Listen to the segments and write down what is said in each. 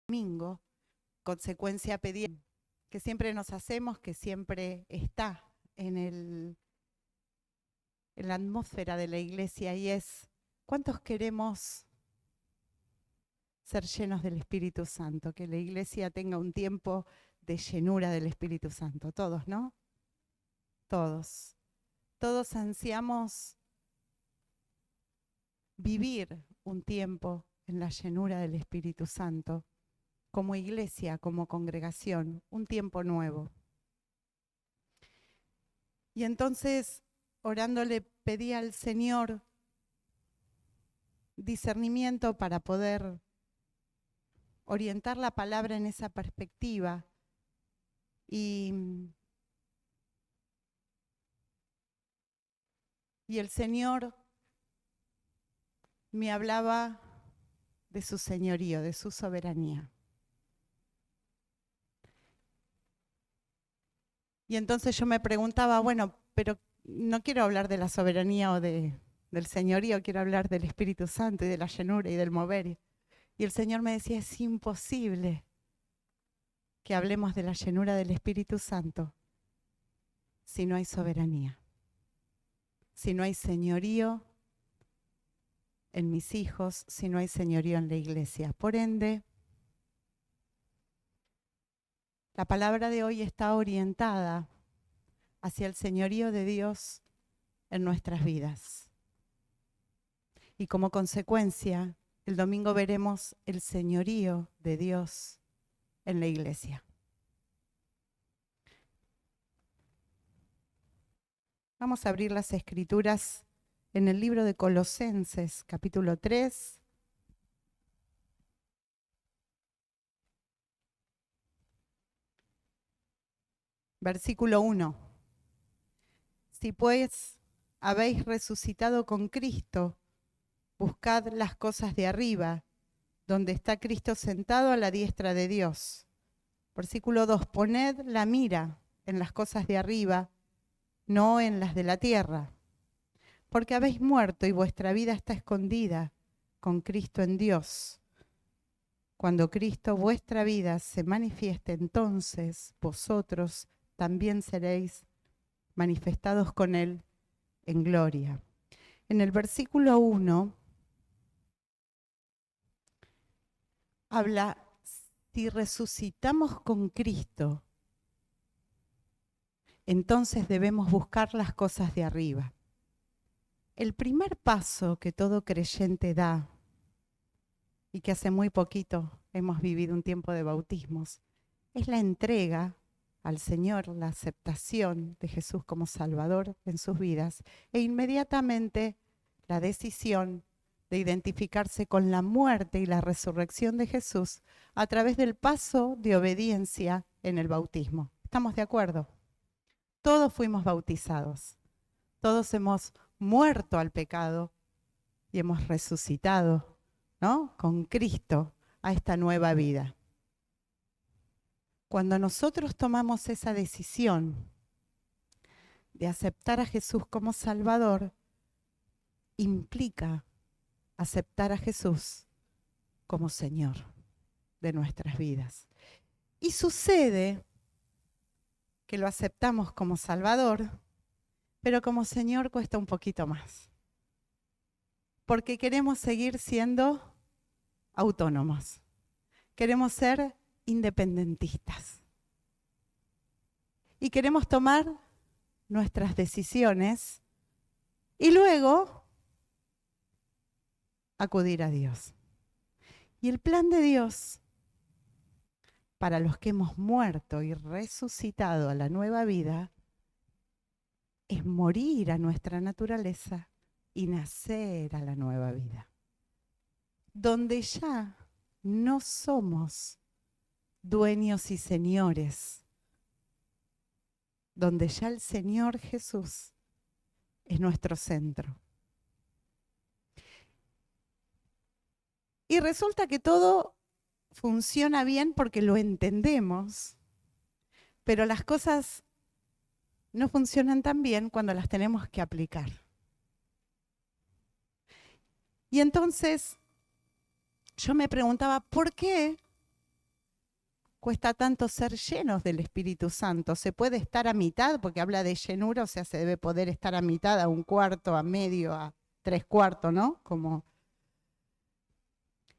domingo, consecuencia pedir que siempre nos hacemos, que siempre está en la atmósfera de la iglesia, y es: ¿cuántos queremos ser llenos del Espíritu Santo? Que la iglesia tenga un tiempo de llenura del Espíritu Santo. Todos, ¿no? Todos. Todos ansiamos vivir un tiempo en la llenura del Espíritu Santo, como iglesia, como congregación, un tiempo nuevo. Y entonces, orando, le pedí al Señor discernimiento para poder orientar la palabra en esa perspectiva. Y el Señor me hablaba de su señorío, de su soberanía. Y entonces yo me preguntaba, bueno, pero no quiero hablar de la soberanía o del señorío, quiero hablar del Espíritu Santo y de la llenura y del mover. Y el Señor me decía: es imposible que hablemos de la llenura del Espíritu Santo si no hay soberanía, si no hay señorío en mis hijos, si no hay señorío en la iglesia. Por ende, la palabra de hoy está orientada hacia el señorío de Dios en nuestras vidas. Y como consecuencia, el domingo veremos el señorío de Dios en la iglesia. Vamos a abrir las Escrituras en el libro de Colosenses, capítulo 3. Versículo 1. Si pues habéis resucitado con Cristo, buscad las cosas de arriba, donde está Cristo sentado a la diestra de Dios. Versículo 2. Poned la mira en las cosas de arriba, no en las de la tierra, porque habéis muerto y vuestra vida está escondida con Cristo en Dios. Cuando Cristo, vuestra vida, se manifieste, entonces vosotros también seréis manifestados con Él en gloria. En el versículo 1 habla: si resucitamos con Cristo, entonces debemos buscar las cosas de arriba. El primer paso que todo creyente da, y que hace muy poquito hemos vivido un tiempo de bautismos, es la entrega al Señor, la aceptación de Jesús como Salvador en sus vidas, e inmediatamente la decisión de identificarse con la muerte y la resurrección de Jesús a través del paso de obediencia en el bautismo. ¿Estamos de acuerdo? Todos fuimos bautizados, todos hemos muerto al pecado y hemos resucitado, ¿no?, con Cristo a esta nueva vida. Cuando nosotros tomamos esa decisión de aceptar a Jesús como Salvador, implica aceptar a Jesús como Señor de nuestras vidas. Y sucede que lo aceptamos como Salvador, pero como Señor cuesta un poquito más, porque queremos seguir siendo autónomos, queremos ser independentistas y queremos tomar nuestras decisiones y luego acudir a Dios. Y el plan de Dios para los que hemos muerto y resucitado a la nueva vida es morir a nuestra naturaleza y nacer a la nueva vida, donde ya no somos dueños y señores, donde ya el Señor Jesús es nuestro centro. Y resulta que todo funciona bien porque lo entendemos, pero las cosas no funcionan tan bien cuando las tenemos que aplicar. Y entonces yo me preguntaba, ¿por qué cuesta tanto ser llenos del Espíritu Santo? ¿Se puede estar a mitad? Porque habla de llenura, o sea, se debe poder estar a mitad, a un cuarto, a medio, a tres cuartos, ¿no?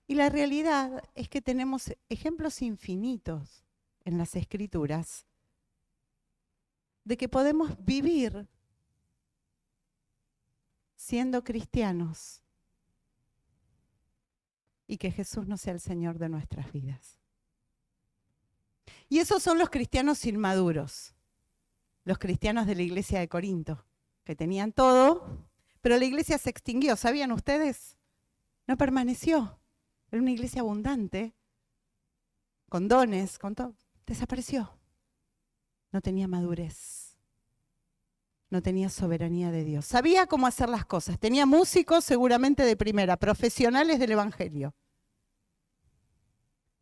Y la realidad es que tenemos ejemplos infinitos en las Escrituras de que podemos vivir siendo cristianos y que Jesús no sea el Señor de nuestras vidas. Y esos son los cristianos inmaduros, los cristianos de la iglesia de Corinto, que tenían todo, pero la iglesia se extinguió, ¿sabían ustedes? No permaneció. Era una iglesia abundante, con dones, con todo. Desapareció. No tenía madurez. No tenía soberanía de Dios. Sabía cómo hacer las cosas. Tenía músicos seguramente de primera, profesionales del Evangelio.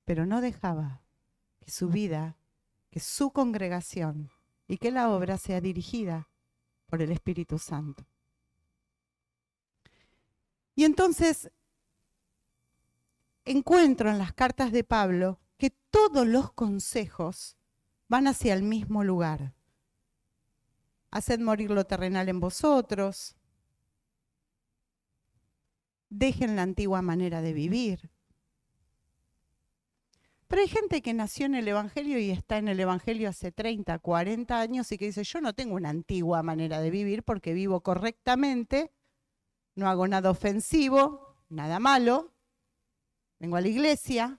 Pero no dejaba que su vida, que su congregación y que la obra sea dirigida por el Espíritu Santo. Y entonces encuentro en las cartas de Pablo que todos los consejos van hacia el mismo lugar. Haced morir lo terrenal en vosotros. Dejen la antigua manera de vivir. Pero hay gente que nació en el Evangelio y está en el Evangelio hace 30, 40 años y que dice, yo no tengo una antigua manera de vivir porque vivo correctamente, no hago nada ofensivo, nada malo, vengo a la iglesia,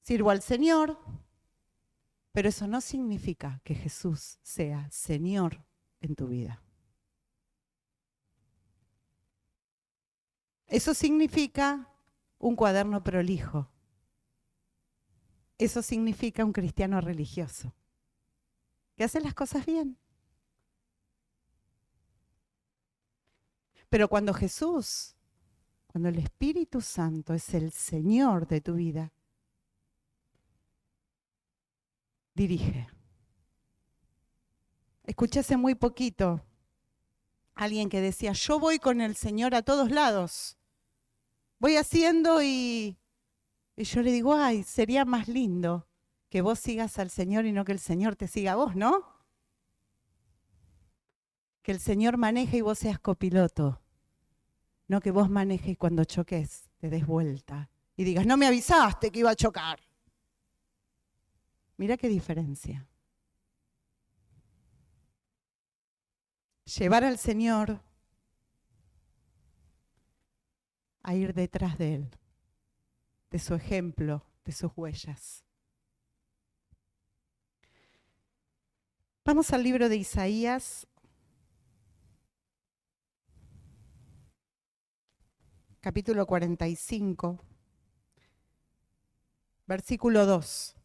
sirvo al Señor, pero eso no significa que Jesús sea Señor en tu vida. Eso significa un cuaderno prolijo. Eso significa un cristiano religioso, que hace las cosas bien. Pero cuando Jesús, cuando el Espíritu Santo es el Señor de tu vida, dirige. Escuché hace muy poquito a alguien que decía, yo voy con el Señor a todos lados. Voy haciendo y yo le digo, ay, sería más lindo que vos sigas al Señor y no que el Señor te siga a vos, ¿no? Que el Señor maneje y vos seas copiloto. No que vos manejes y cuando choques te des vuelta y digas, no me avisaste que iba a chocar. Mirá qué diferencia. Llevar al Señor a ir detrás de Él, de su ejemplo, de sus huellas. Vamos al libro de Isaías, capítulo 45, versículo 2.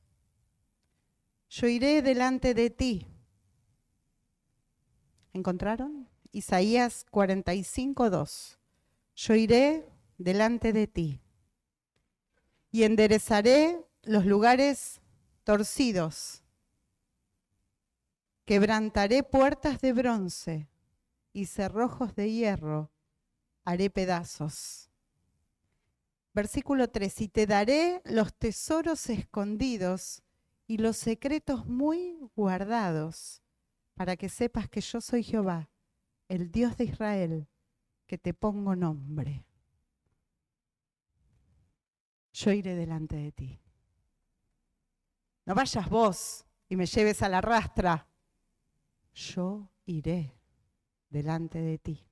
Yo iré delante de ti. ¿Encontraron? Isaías 45, 2. Yo iré delante de ti y enderezaré los lugares torcidos. Quebrantaré puertas de bronce y cerrojos de hierro haré pedazos. Versículo 3. Y te daré los tesoros escondidos y los secretos muy guardados, para que sepas que yo soy Jehová, el Dios de Israel, que te pongo nombre. Yo iré delante de ti. No vayas vos y me lleves a la rastra. Yo iré delante de ti.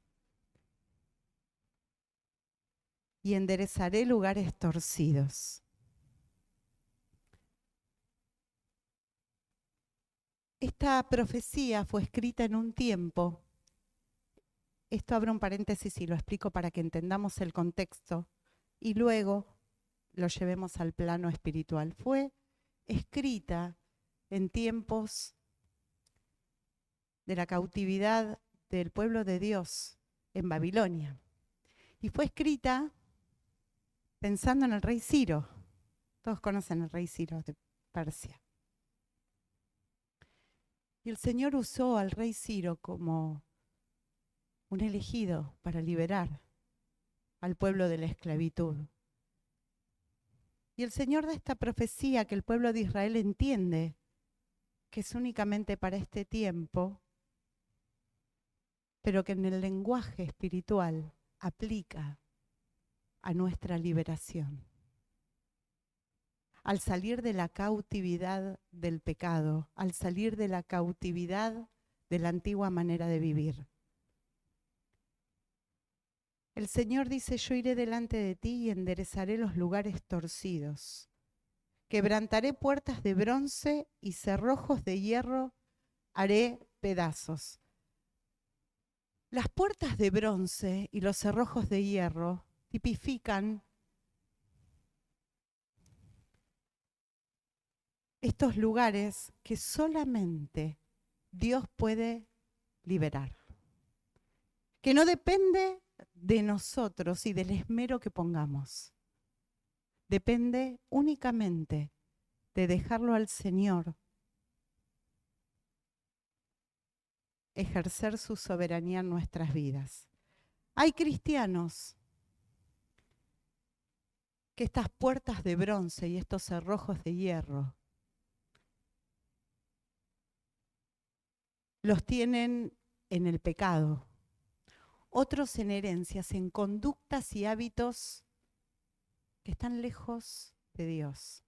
Y enderezaré lugares torcidos. Esta profecía fue escrita en un tiempo. Esto abre un paréntesis y lo explico para que entendamos el contexto y luego lo llevemos al plano espiritual. Fue escrita en tiempos de la cautividad del pueblo de Dios en Babilonia. Y fue escrita pensando en el rey Ciro. Todos conocen al rey Ciro de Persia. Y el Señor usó al rey Ciro como un elegido para liberar al pueblo de la esclavitud. Y el Señor da esta profecía que el pueblo de Israel entiende que es únicamente para este tiempo, pero que en el lenguaje espiritual aplica a nuestra liberación. Al salir de la cautividad del pecado, al salir de la cautividad de la antigua manera de vivir. El Señor dice, yo iré delante de ti y enderezaré los lugares torcidos. Quebrantaré puertas de bronce y cerrojos de hierro haré pedazos. Las puertas de bronce y los cerrojos de hierro tipifican estos lugares que solamente Dios puede liberar. Que no depende de nosotros y del esmero que pongamos. Depende únicamente de dejarlo al Señor ejercer su soberanía en nuestras vidas. Hay cristianos que estas puertas de bronce y estos cerrojos de hierro los tienen en el pecado, otros en herencias, en conductas y hábitos que están lejos de Dios.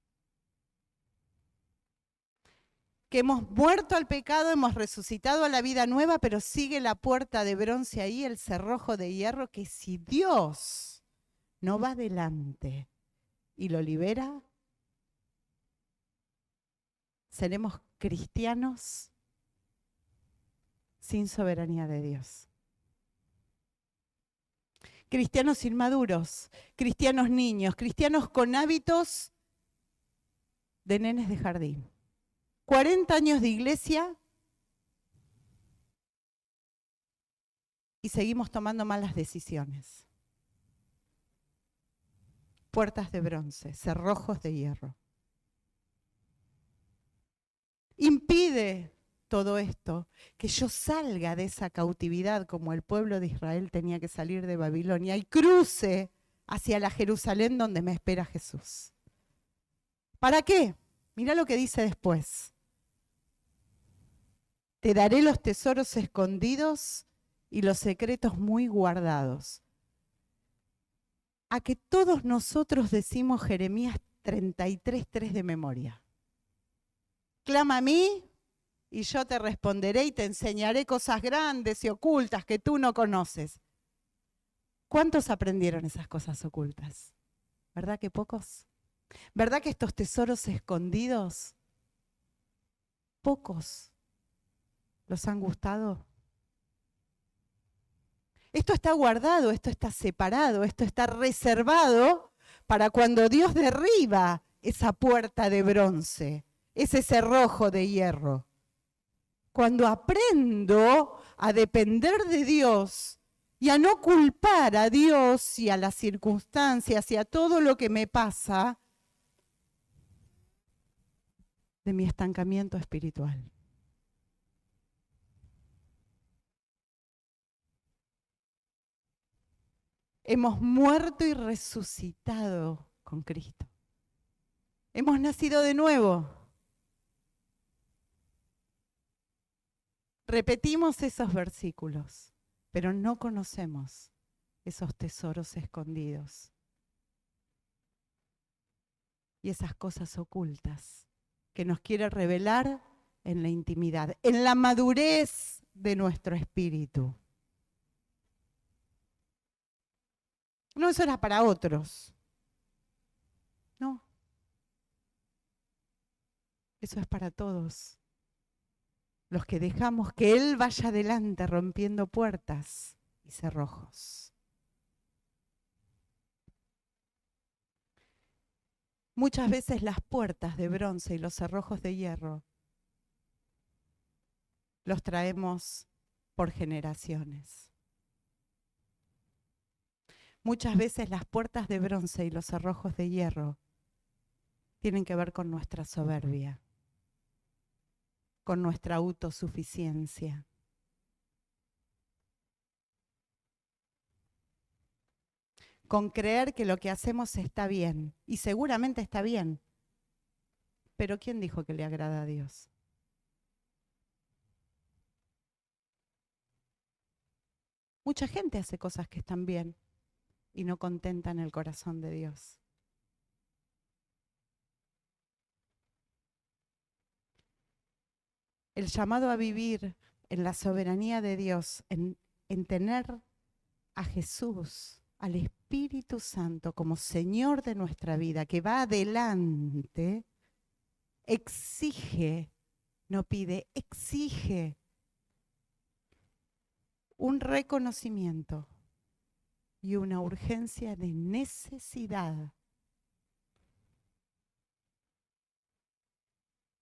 Que hemos muerto al pecado, hemos resucitado a la vida nueva, pero sigue la puerta de bronce ahí, el cerrojo de hierro, que si Dios no va adelante y lo libera, seremos cristianos sin soberanía de Dios. Cristianos inmaduros, cristianos niños, cristianos con hábitos de nenes de jardín. 40 años de iglesia y seguimos tomando malas decisiones. Puertas de bronce, cerrojos de hierro. Impide todo esto que yo salga de esa cautividad como el pueblo de Israel tenía que salir de Babilonia y cruce hacia la Jerusalén donde me espera Jesús. ¿Para qué? Mira lo que dice después. Te daré los tesoros escondidos y los secretos muy guardados. A que todos nosotros decimos Jeremías 33:3 de memoria. Clama a mí y yo te responderé y te enseñaré cosas grandes y ocultas que tú no conoces. ¿Cuántos aprendieron esas cosas ocultas? ¿Verdad que pocos? ¿Verdad que estos tesoros escondidos, pocos los han gustado? Esto está guardado, esto está separado, esto está reservado para cuando Dios derriba esa puerta de bronce, ese cerrojo de hierro. Cuando aprendo a depender de Dios y a no culpar a Dios y a las circunstancias y a todo lo que me pasa de mi estancamiento espiritual. Hemos muerto y resucitado con Cristo. Hemos nacido de nuevo. Repetimos esos versículos, pero no conocemos esos tesoros escondidos y esas cosas ocultas que nos quiere revelar en la intimidad, en la madurez de nuestro espíritu. No, eso era para otros. No. Eso es para todos. Los que dejamos que Él vaya adelante rompiendo puertas y cerrojos. Muchas veces las puertas de bronce y los cerrojos de hierro los traemos por generaciones. Muchas veces las puertas de bronce y los cerrojos de hierro tienen que ver con nuestra soberbia, con nuestra autosuficiencia. con creer que lo que hacemos está bien, y seguramente está bien, pero ¿quién dijo que le agrada a Dios? Mucha gente hace cosas que están bien y no contentan el corazón de Dios. El llamado a vivir en la soberanía de Dios, en tener a Jesús, al Espíritu Santo como Señor de nuestra vida, que va adelante, exige, no pide, exige un reconocimiento y una urgencia de necesidad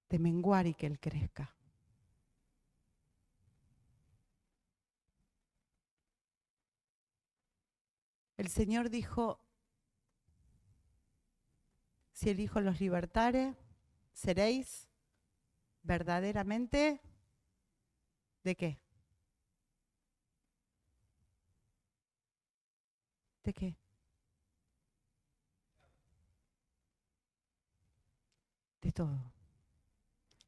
de menguar y que Él crezca. El Señor dijo, si el Hijo los libertare, seréis verdaderamente, ¿de qué? ¿De qué? De todo.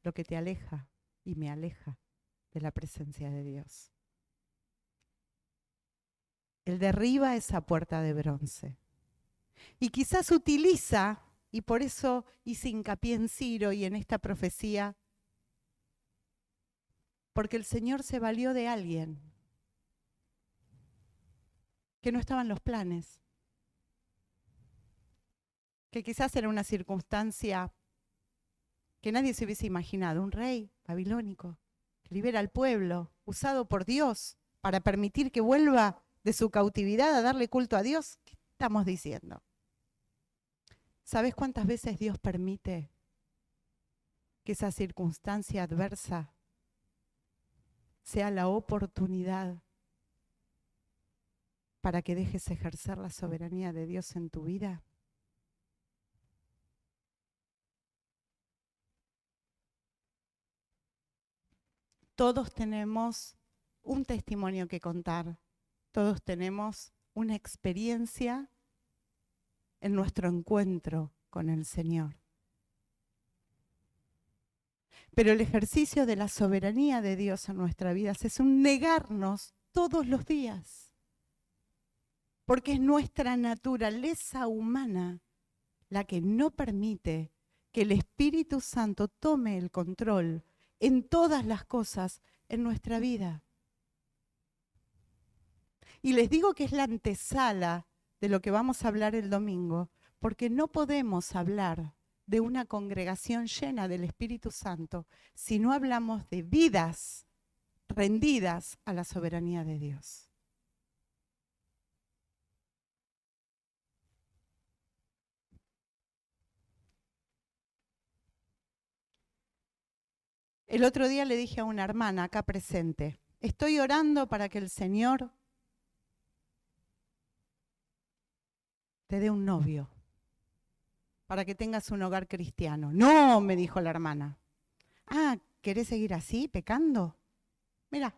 Lo que te aleja y me aleja de la presencia de Dios. Él derriba esa puerta de bronce. Y quizás utiliza, y por eso hice hincapié en Ciro y en esta profecía, porque el Señor se valió de alguien que no estaba en los planes, que quizás era una circunstancia que nadie se hubiese imaginado, un rey babilónico que libera al pueblo, usado por Dios para permitir que vuelva de su cautividad a darle culto a Dios. ¿Qué estamos diciendo? ¿Sabes cuántas veces Dios permite que esa circunstancia adversa sea la oportunidad para que dejes ejercer la soberanía de Dios en tu vida? Todos tenemos un testimonio que contar, todos tenemos una experiencia en nuestro encuentro con el Señor. Pero el ejercicio de la soberanía de Dios en nuestra vida es un negarnos todos los días, porque es nuestra naturaleza humana la que no permite que el Espíritu Santo tome el control en todas las cosas en nuestra vida. Y les digo que es la antesala de lo que vamos a hablar el domingo, porque no podemos hablar de una congregación llena del Espíritu Santo si no hablamos de vidas rendidas a la soberanía de Dios. El otro día le dije a una hermana acá presente, estoy orando para que el Señor te dé un novio, para que tengas un hogar cristiano. No, me dijo la hermana. Ah, ¿querés seguir así, pecando? Mira.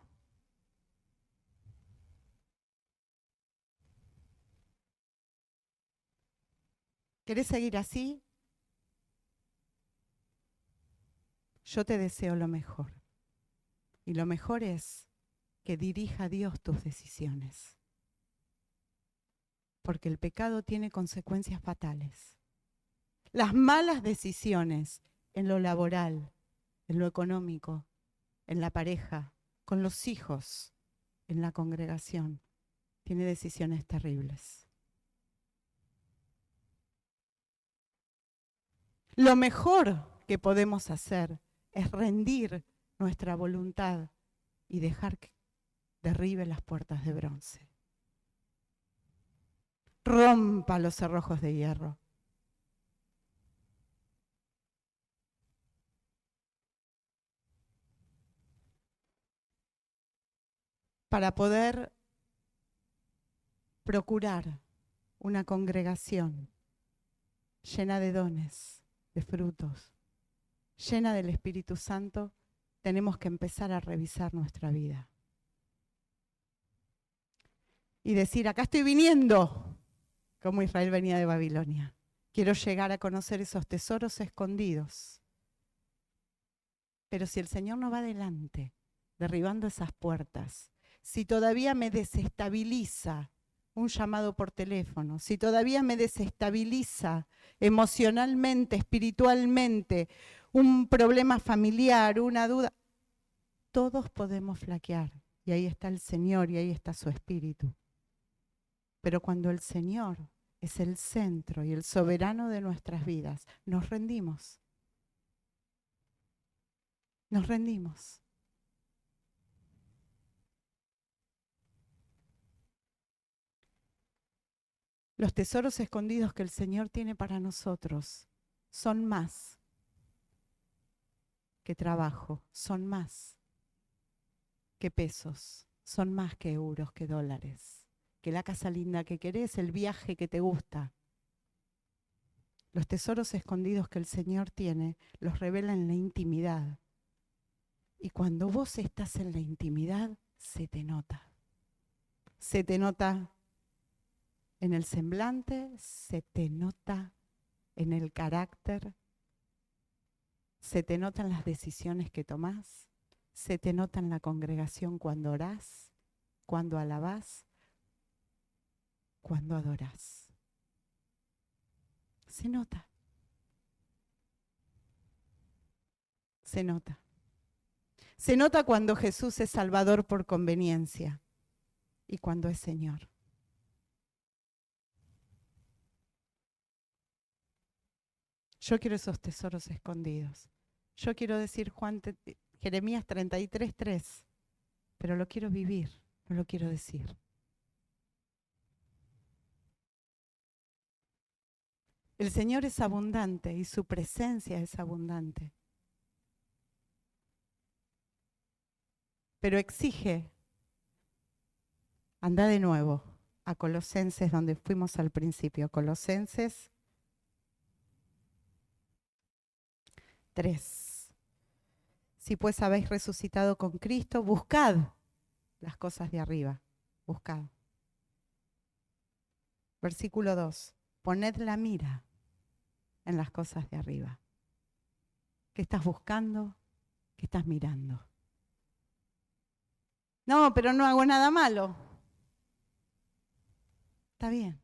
¿Querés seguir así? Yo te deseo lo mejor. Y lo mejor es que dirija a Dios tus decisiones. Porque el pecado tiene consecuencias fatales. Las malas decisiones en lo laboral, en lo económico, en la pareja, con los hijos, en la congregación, tiene decisiones terribles. Lo mejor que podemos hacer es rendir nuestra voluntad y dejar que derribe las puertas de bronce. Rompa los cerrojos de hierro. Para poder procurar una congregación llena de dones, de frutos, llena del Espíritu Santo, tenemos que empezar a revisar nuestra vida. Y decir, acá estoy viniendo. como Israel venía de Babilonia. Quiero llegar a conocer esos tesoros escondidos. Pero si el Señor no va adelante, derribando esas puertas, si todavía me desestabiliza un llamado por teléfono, si todavía me desestabiliza emocionalmente, espiritualmente, un problema familiar, una duda, todos podemos flaquear. Y ahí está el Señor y ahí está su Espíritu. Pero cuando el Señor es el centro y el soberano de nuestras vidas, nos rendimos. Nos rendimos. Los tesoros escondidos que el Señor tiene para nosotros son más que trabajo, son más que pesos, son más que euros, que dólares, que la casa linda que querés, el viaje que te gusta. Los tesoros escondidos que el Señor tiene los revela en la intimidad. Y cuando vos estás en la intimidad, se te nota. Se te nota en el semblante, se te nota en el carácter, se te nota en las decisiones que tomás, se te nota en la congregación cuando orás, cuando alabás, cuando adorás. Se nota. Se nota. Se nota cuando Jesús es Salvador por conveniencia y cuando es Señor. Yo quiero esos tesoros escondidos. Yo quiero decir Jeremías 33:3, pero lo quiero vivir, no lo quiero decir. El Señor es abundante y su presencia es abundante. Pero exige, anda de nuevo a Colosenses, donde fuimos al principio, Colosenses 3. Si pues habéis resucitado con Cristo, buscad las cosas de arriba, buscad. Versículo 2, poned la mira en las cosas de arriba. ¿Qué estás buscando? ¿Qué estás mirando? No, pero no hago nada malo. Está bien.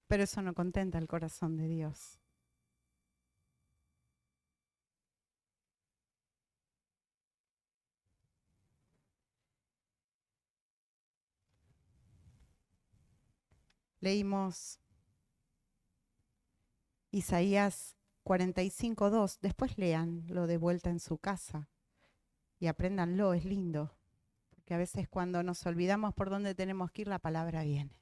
Pero eso no contenta el corazón de Dios. Leímos Isaías 45:2. Después léanlo de vuelta en su casa y apréndanlo, es lindo. Porque a veces cuando nos olvidamos por dónde tenemos que ir, la palabra viene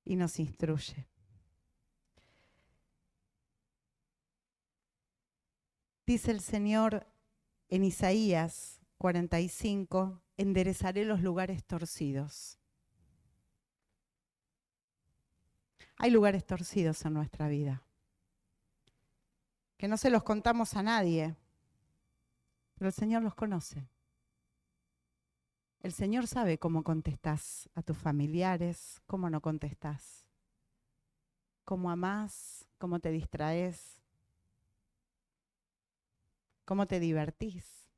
y nos instruye. Dice el Señor en Isaías 45, enderezaré los lugares torcidos. Hay lugares torcidos en nuestra vida, que no se los contamos a nadie, pero el Señor los conoce. El Señor sabe cómo contestás a tus familiares, cómo no contestás, cómo amás, cómo te distraes, cómo te divertís.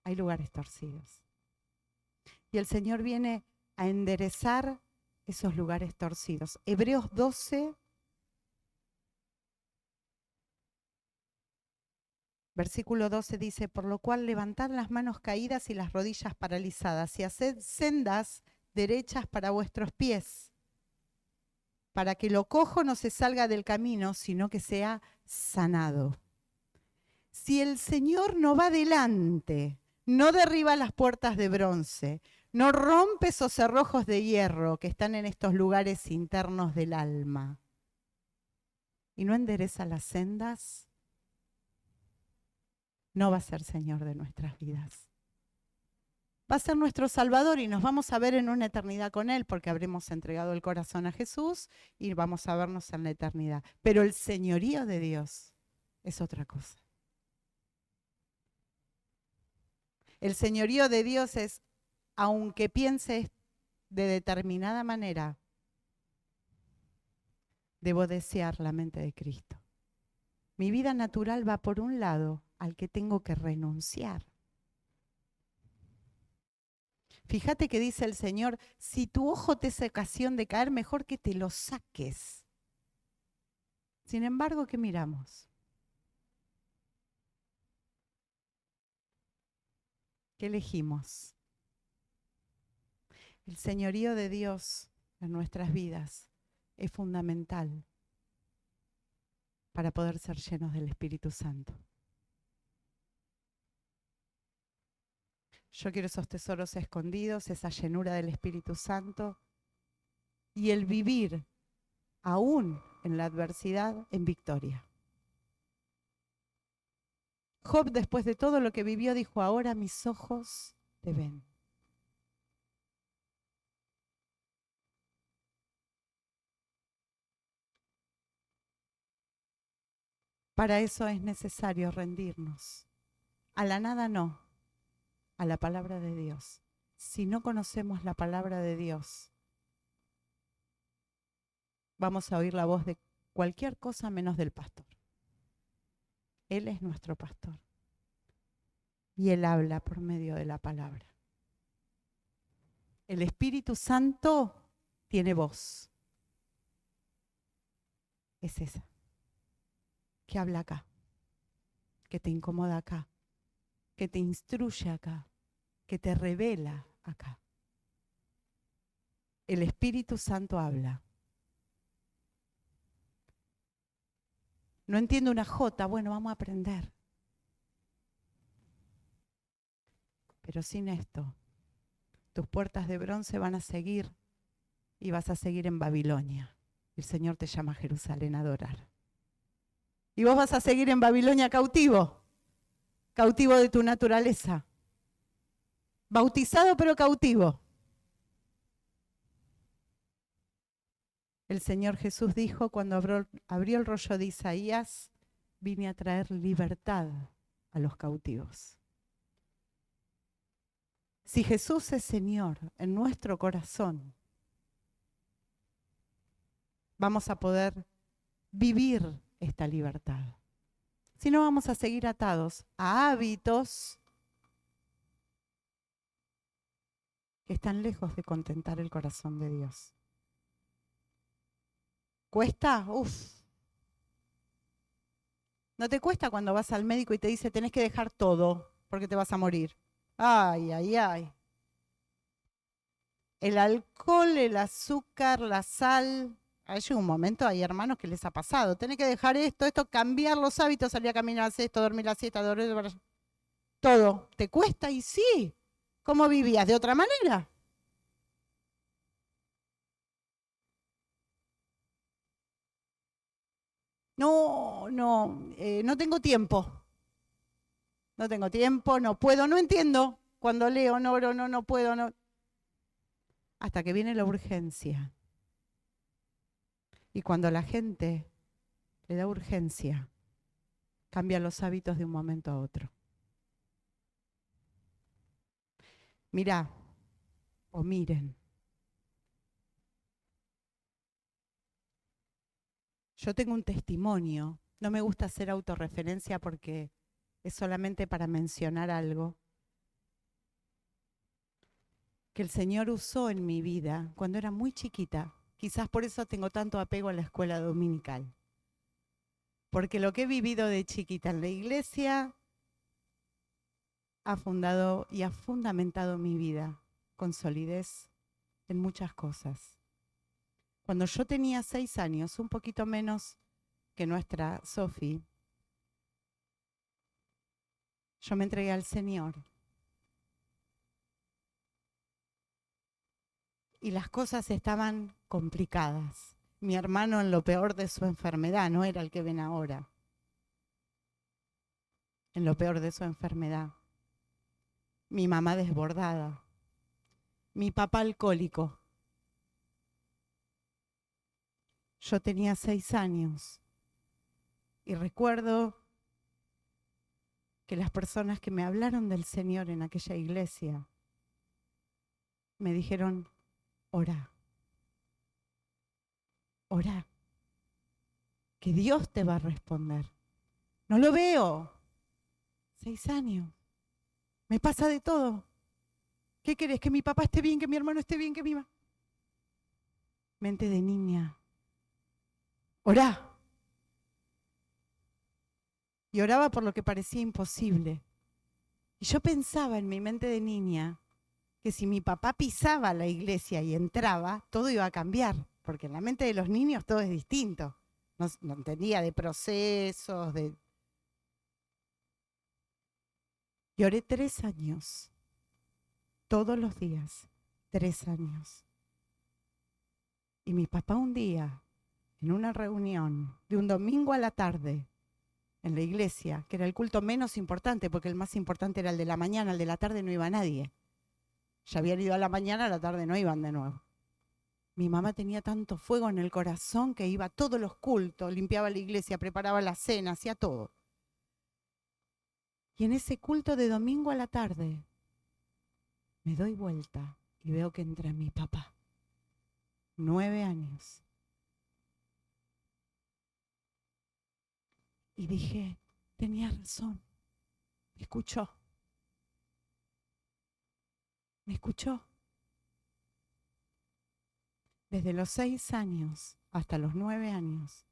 Hay lugares torcidos. Y el Señor viene a enderezar esos lugares torcidos. Hebreos 12, versículo 12 dice, por lo cual levantad las manos caídas y las rodillas paralizadas y haced sendas derechas para vuestros pies, para que lo cojo no se salga del camino, sino que sea sanado. Si el Señor no va adelante, no derriba las puertas de bronce, no rompe esos cerrojos de hierro que están en estos lugares internos del alma, y no endereza las sendas, no va a ser Señor de nuestras vidas. Va a ser nuestro Salvador y nos vamos a ver en una eternidad con Él porque habremos entregado el corazón a Jesús y vamos a vernos en la eternidad. Pero el señorío de Dios es otra cosa. El señorío de Dios es aunque piense de determinada manera, debo desear la mente de Cristo. Mi vida natural va por un lado al que tengo que renunciar. Fíjate que dice el Señor, si tu ojo te es ocasión de caer, mejor que te lo saques. Sin embargo, ¿qué miramos? ¿Qué elegimos? El señorío de Dios en nuestras vidas es fundamental para poder ser llenos del Espíritu Santo. Yo quiero esos tesoros escondidos, esa llenura del Espíritu Santo y el vivir aún en la adversidad en victoria. Job, después de todo lo que vivió, dijo, ahora mis ojos te ven. Para eso es necesario rendirnos. A la nada no, a la palabra de Dios. Si no conocemos la palabra de Dios, vamos a oír la voz de cualquier cosa menos del pastor. Él es nuestro pastor. Y Él habla por medio de la palabra. El Espíritu Santo tiene voz. Es esa. Que habla acá. Que te incomoda acá. Que te instruye acá. Que te revela acá. El Espíritu Santo habla. No entiendo una jota, bueno, vamos a aprender. Pero sin esto, tus puertas de bronce van a seguir y vas a seguir en Babilonia. El Señor te llama a Jerusalén a adorar. Y vos vas a seguir en Babilonia cautivo, cautivo de tu naturaleza. Bautizado pero cautivo. El Señor Jesús dijo cuando abrió el rollo de Isaías, vine a traer libertad a los cautivos. Si Jesús es Señor en nuestro corazón, vamos a poder vivir esta libertad. Si no, vamos a seguir atados a hábitos que están lejos de contentar el corazón de Dios. ¿Cuesta? Uf. ¿No te cuesta cuando vas al médico y te dice tenés que dejar todo porque te vas a morir? Ay, ay, ay. El alcohol, el azúcar, la sal. Hay un momento, hay hermanos que les ha pasado. Tenés que dejar esto, cambiar los hábitos, salir a caminar, hacer esto, dormir la siesta, dormir todo. ¿Te cuesta? Y sí. ¿Cómo vivías? ¿De otra manera? No, no, no tengo tiempo. No tengo tiempo, no puedo, no entiendo. Cuando leo, no puedo, no. Hasta que viene la urgencia. Y cuando la gente le da urgencia, cambia los hábitos de un momento a otro. Mirá, o miren. Yo tengo un testimonio. No me gusta hacer autorreferencia porque es solamente para mencionar algo que el Señor usó en mi vida cuando era muy chiquita. Quizás por eso tengo tanto apego a la escuela dominical. Porque lo que he vivido de chiquita en la iglesia ha fundado y ha fundamentado mi vida con solidez en muchas cosas. Cuando yo tenía 6 años, un poquito menos que nuestra Sofi, yo me entregué al Señor. Y las cosas estaban complicadas. Mi hermano en lo peor de su enfermedad, no era el que ven ahora. En lo peor de su enfermedad. Mi mamá desbordada. Mi papá alcohólico. Yo tenía 6 años. Y recuerdo que las personas que me hablaron del Señor en aquella iglesia me dijeron, orá, orá, que Dios te va a responder. No lo veo. 6 años. Me pasa de todo. ¿Qué querés? Que mi papá esté bien, que mi hermano esté bien, que mi mamá. Mente de niña. Orá. Y oraba por lo que parecía imposible. Y yo pensaba en mi mente de niña que si mi papá pisaba la iglesia y entraba, todo iba a cambiar. Porque en la mente de los niños todo es distinto. No entendía de procesos, de... Y oré 3 años. Todos los días. 3 años. Y mi papá un día, en una reunión de un domingo a la tarde, en la iglesia, que era el culto menos importante, porque el más importante era el de la mañana, el de la tarde no iba nadie. Ya habían ido a la mañana, a la tarde no iban de nuevo. Mi mamá tenía tanto fuego en el corazón que iba a todos los cultos, limpiaba la iglesia, preparaba la cena, hacía todo. Y en ese culto de domingo a la tarde, me doy vuelta y veo que entra mi papá. 9 años. Y dije, tenía razón. Me escuchó. Me escuchó. Desde los 6 años hasta los 9 años,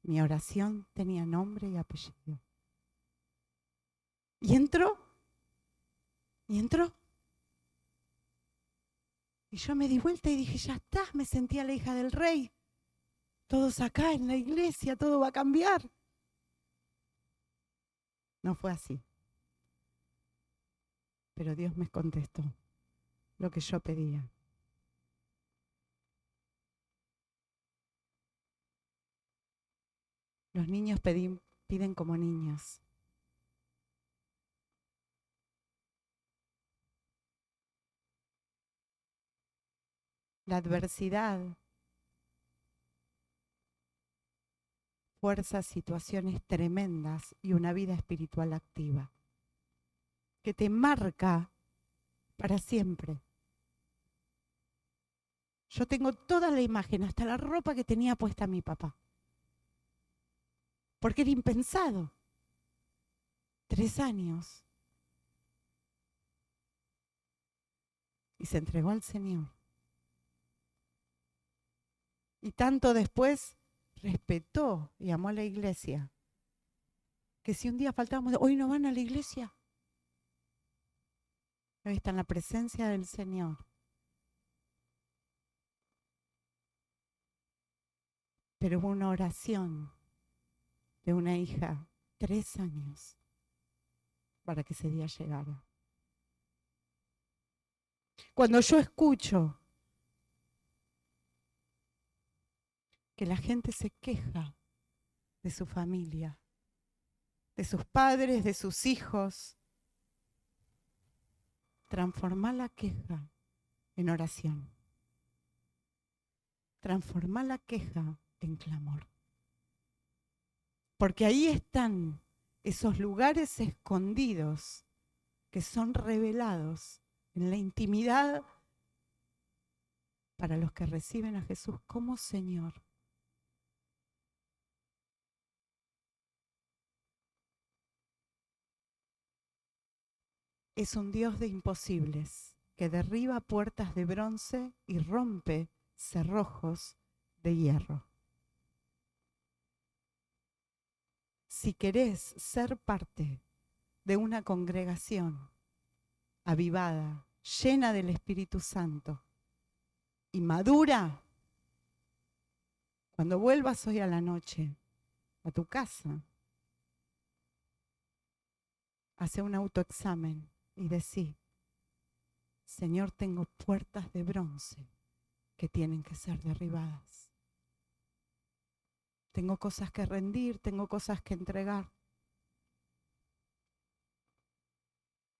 mi oración tenía nombre y apellido. Y entró. Y entró. Y yo me di vuelta y dije, ya está, me sentía la hija del rey. Todos acá en la iglesia, todo va a cambiar. No fue así. Pero Dios me contestó lo que yo pedía. Los niños piden como niños. La adversidad fuerza situaciones tremendas y una vida espiritual activa que te marca para siempre. Yo tengo toda la imagen, hasta la ropa que tenía puesta mi papá. Porque era impensado. 3 años. Y se entregó al Señor. Y tanto después respetó y amó a la iglesia. Que si un día faltábamos, hoy no van a la iglesia. Hoy está en la presencia del Señor. Pero hubo una oración de una hija, 3 años, para que ese día llegara. Cuando yo escucho que la gente se queja de su familia, de sus padres, de sus hijos, transformar la queja en oración. Transformar la queja en clamor. Porque ahí están esos lugares escondidos que son revelados en la intimidad para los que reciben a Jesús como Señor. Es un Dios de imposibles que derriba puertas de bronce y rompe cerrojos de hierro. Si querés ser parte de una congregación avivada, llena del Espíritu Santo y madura, cuando vuelvas hoy a la noche a tu casa, hace un autoexamen y decí, Señor, tengo puertas de bronce que tienen que ser derribadas. Tengo cosas que rendir, tengo cosas que entregar.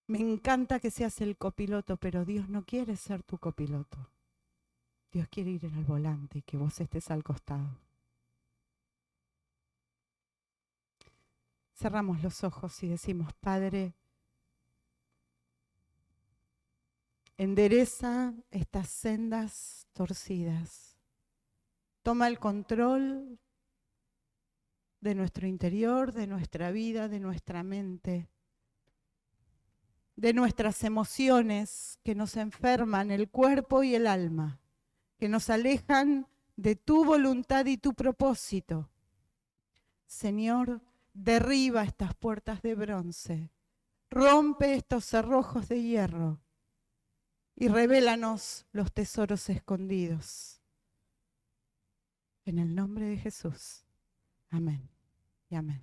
Me encanta que seas el copiloto, pero Dios no quiere ser tu copiloto. Dios quiere ir al volante y que vos estés al costado. Cerramos los ojos y decimos, Padre, Endereza estas sendas torcidas. Toma el control de nuestro interior, de nuestra vida, de nuestra mente, de nuestras emociones que nos enferman el cuerpo y el alma, que nos alejan de tu voluntad y tu propósito. Señor, derriba estas puertas de bronce, rompe estos cerrojos de hierro y revélanos los tesoros escondidos. En el nombre de Jesús. Amén y amén.